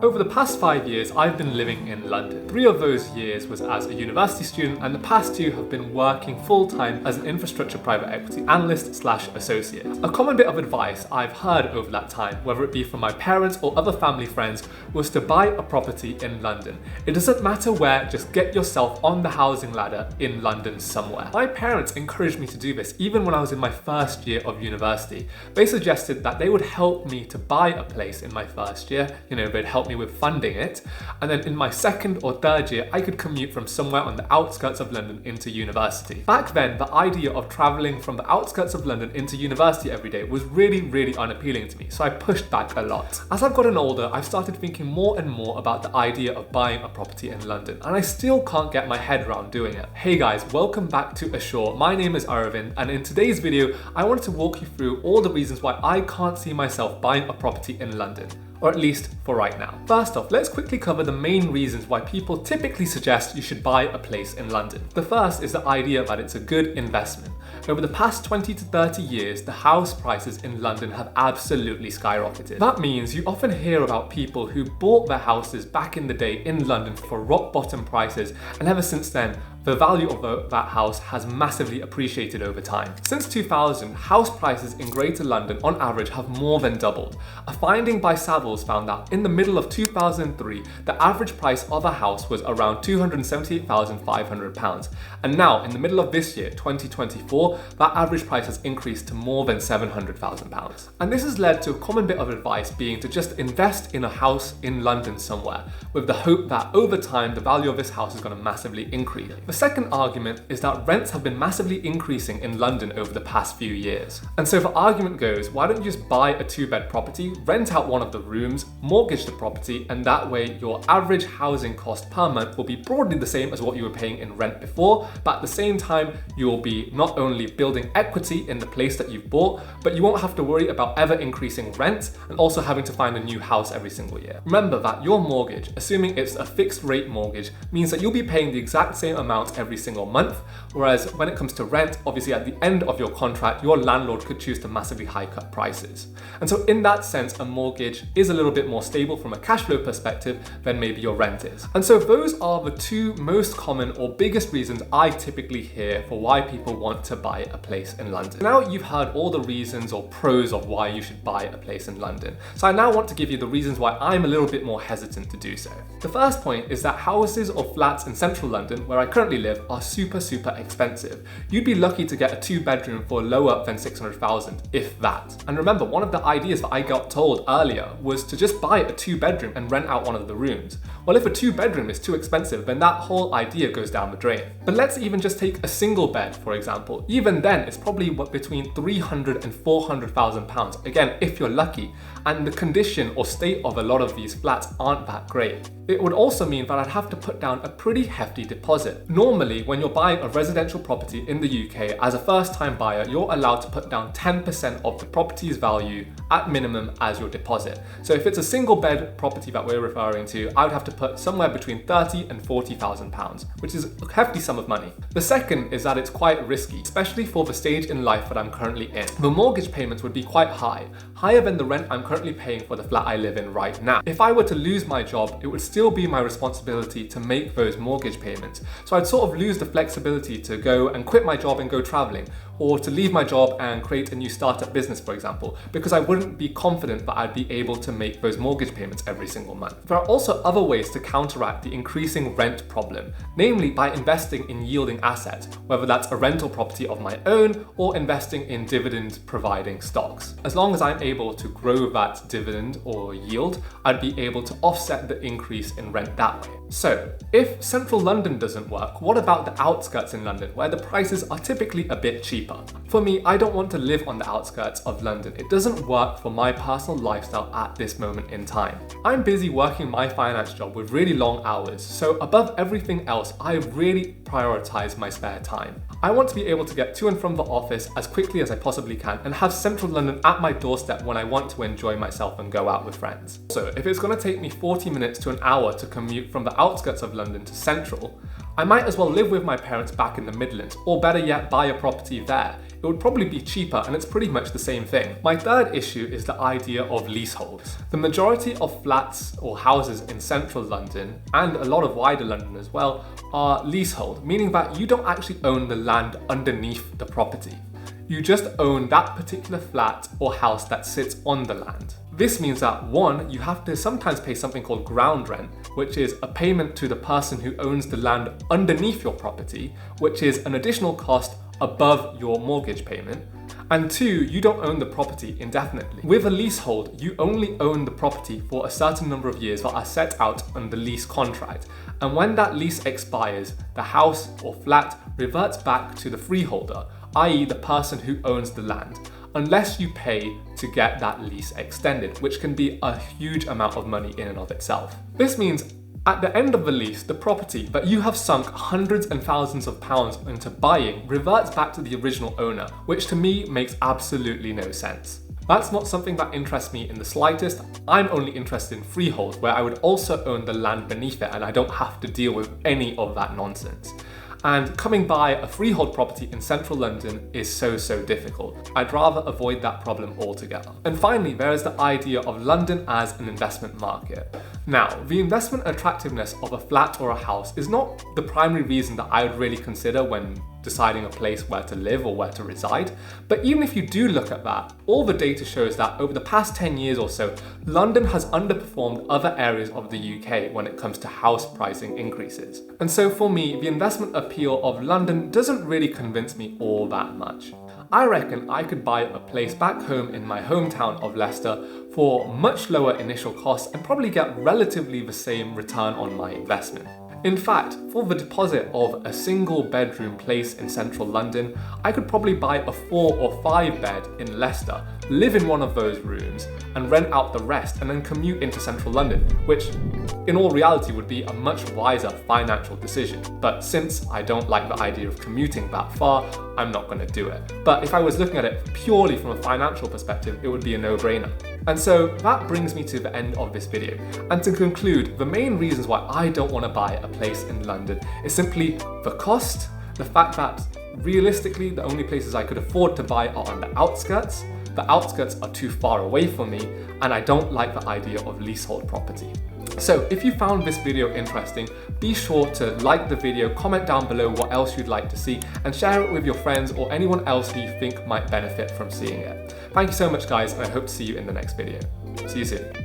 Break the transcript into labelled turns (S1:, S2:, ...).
S1: Over the past 5 years, I've been living in London. 3 of those years was as a university student, and the past 2 have been working full-time as an infrastructure private equity analyst/associate. A common bit of advice I've heard over that time, whether it be from my parents or other family friends, was to buy a property in London. It doesn't matter where, just get yourself on the housing ladder in London somewhere. My parents encouraged me to do this even when I was in my first year of university. They suggested that they would help me to buy a place in my first year, they'd help me with funding it, and then in my second or third year I could commute from somewhere on the outskirts of London into university. Back then, the idea of travelling from the outskirts of London into university every day was really unappealing to me, so I pushed back a lot. As I've gotten older, I've started thinking more and more about the idea of buying a property in London, and I still can't get my head around doing it. Hey guys, welcome back to Ashore. My name is Aravind, and in today's video I wanted to walk you through all the reasons why I can't see myself buying a property in London. Or at least for right now. First off, let's quickly cover the main reasons why people typically suggest you should buy a place in London. The first is the idea that it's a good investment. Over the past 20 to 30 years, the house prices in London have absolutely skyrocketed. That means you often hear about people who bought their houses back in the day in London for rock bottom prices, and ever since then, the value of that house has massively appreciated over time. Since 2000, house prices in Greater London on average have more than doubled. A finding by Savills found that in the middle of 2003, the average price of a house was around £278,500. And now, in the middle of this year, 2024, that average price has increased to more than £700,000. And this has led to a common bit of advice being to just invest in a house in London somewhere, with the hope that over time, the value of this house is going to massively increase. The second argument is that rents have been massively increasing in London over the past few years. And so the argument goes, why don't you just buy a 2-bed property, rent out one of the rooms, mortgage the property, and that way your average housing cost per month will be broadly the same as what you were paying in rent before, but at the same time, you will be not only building equity in the place that you've bought, but you won't have to worry about ever increasing rent and also having to find a new house every single year. Remember that your mortgage, assuming it's a fixed rate mortgage, means that you'll be paying the exact same amount every single month, whereas when it comes to rent, obviously at the end of your contract, your landlord could choose to massively hike up prices. And so in that sense, a mortgage is a little bit more stable from a cash flow perspective than maybe your rent is. And so those are the 2 most common or biggest reasons I typically hear for why people want to buy a place in London. Now you've heard all the reasons or pros of why you should buy a place in London. So I now want to give you the reasons why I'm a little bit more hesitant to do so. The first point is that houses or flats in central London, where I currently live, are super expensive. You'd be lucky to get a 2-bedroom for lower than 600,000, if that. And remember, one of the ideas that I got told earlier was to just buy a 2-bedroom and rent out one of the rooms. Well, if a 2-bedroom is too expensive, then that whole idea goes down the drain. But let's even just take a single bed, for example. Even then, it's probably between £300,000 and £400,000, again, if you're lucky. And the condition or state of a lot of these flats aren't that great. It would also mean that I'd have to put down a pretty hefty deposit. Normally, when you're buying a residential property in the UK, as a first-time buyer, you're allowed to put down 10% of the property's value at minimum as your deposit. So if it's a single bed property that we're referring to, I would have to put somewhere between £30,000 and £40,000, which is a hefty sum of money. The second is that it's quite risky, especially for the stage in life that I'm currently in. The mortgage payments would be quite high, higher than the rent I'm currently paying for the flat I live in right now. If I were to lose my job, it would still be my responsibility to make those mortgage payments. So I'd sort of lose the flexibility to go and quit my job and go traveling, or to leave my job and create a new startup business, for example, because I wouldn't be confident that I'd be able to make those mortgage payments every single month. There are also other ways to counteract the increasing rent problem, namely by investing in yielding assets, whether that's a rental property of my own or investing in dividend providing stocks. As long as I'm able to grow that dividend or yield, I'd be able to offset the increase in rent that way. So, if central London doesn't work, what about the outskirts in London, where the prices are typically a bit cheaper? For me, I don't want to live on the outskirts of London. It doesn't work for my personal lifestyle at this moment in time. I'm busy working my finance job with really long hours, so above everything else, I really prioritize my spare time. I want to be able to get to and from the office as quickly as I possibly can and have central London at my doorstep when I want to enjoy myself and go out with friends. So if it's going to take me 40 minutes to an hour to commute from the outskirts of London to central, I might as well live with my parents back in the Midlands, or better yet, buy a property there. it would probably be cheaper, and it's pretty much the same thing. My third issue is the idea of leaseholds. The majority of flats or houses in central London, and a lot of wider London as well, are leasehold, meaning that you don't actually own the land underneath the property. You just own that particular flat or house that sits on the land. This means that one, you have to sometimes pay something called ground rent, which is a payment to the person who owns the land underneath your property, which is an additional cost above your mortgage payment. And two, you don't own the property indefinitely. With a leasehold, you only own the property for a certain number of years that are set out on the lease contract. And when that lease expires, the house or flat reverts back to the freeholder, i.e. the person who owns the land, unless you pay to get that lease extended, which can be a huge amount of money in and of itself. This means at the end of the lease, the property that you have sunk hundreds and thousands of pounds into buying reverts back to the original owner, which to me makes absolutely no sense. That's not something that interests me in the slightest. I'm only interested in freehold, where I would also own the land beneath it and I don't have to deal with any of that nonsense. And coming by a freehold property in central London is so difficult. I'd rather avoid that problem altogether. And finally, there is the idea of London as an investment market. Now, the investment attractiveness of a flat or a house is not the primary reason that I would really consider when deciding a place where to live or where to reside. But even if you do look at that, all the data shows that over the past 10 years or so, London has underperformed other areas of the UK when it comes to house pricing increases. And so for me, the investment appeal of London doesn't really convince me all that much. I reckon I could buy a place back home in my hometown of Leicester for much lower initial costs and probably get relatively the same return on my investment. In fact, for the deposit of a single bedroom place in central London, I could probably buy a 4 or 5 bed in Leicester, live in one of those rooms, and rent out the rest and then commute into central London, which in all reality would be a much wiser financial decision. But since I don't like the idea of commuting that far, I'm not going to do it. But if I was looking at it purely from a financial perspective, it would be a no-brainer. And so that brings me to the end of this video. And to conclude, the main reasons why I don't want to buy a place in London is simply the cost, the fact that realistically the only places I could afford to buy are on the outskirts. The outskirts are too far away from me, and I don't like the idea of leasehold property. So if you found this video interesting, be sure to like the video, comment down below what else you'd like to see, and share it with your friends or anyone else who you think might benefit from seeing it. Thank you so much guys, and I hope to see you in the next video. See you soon.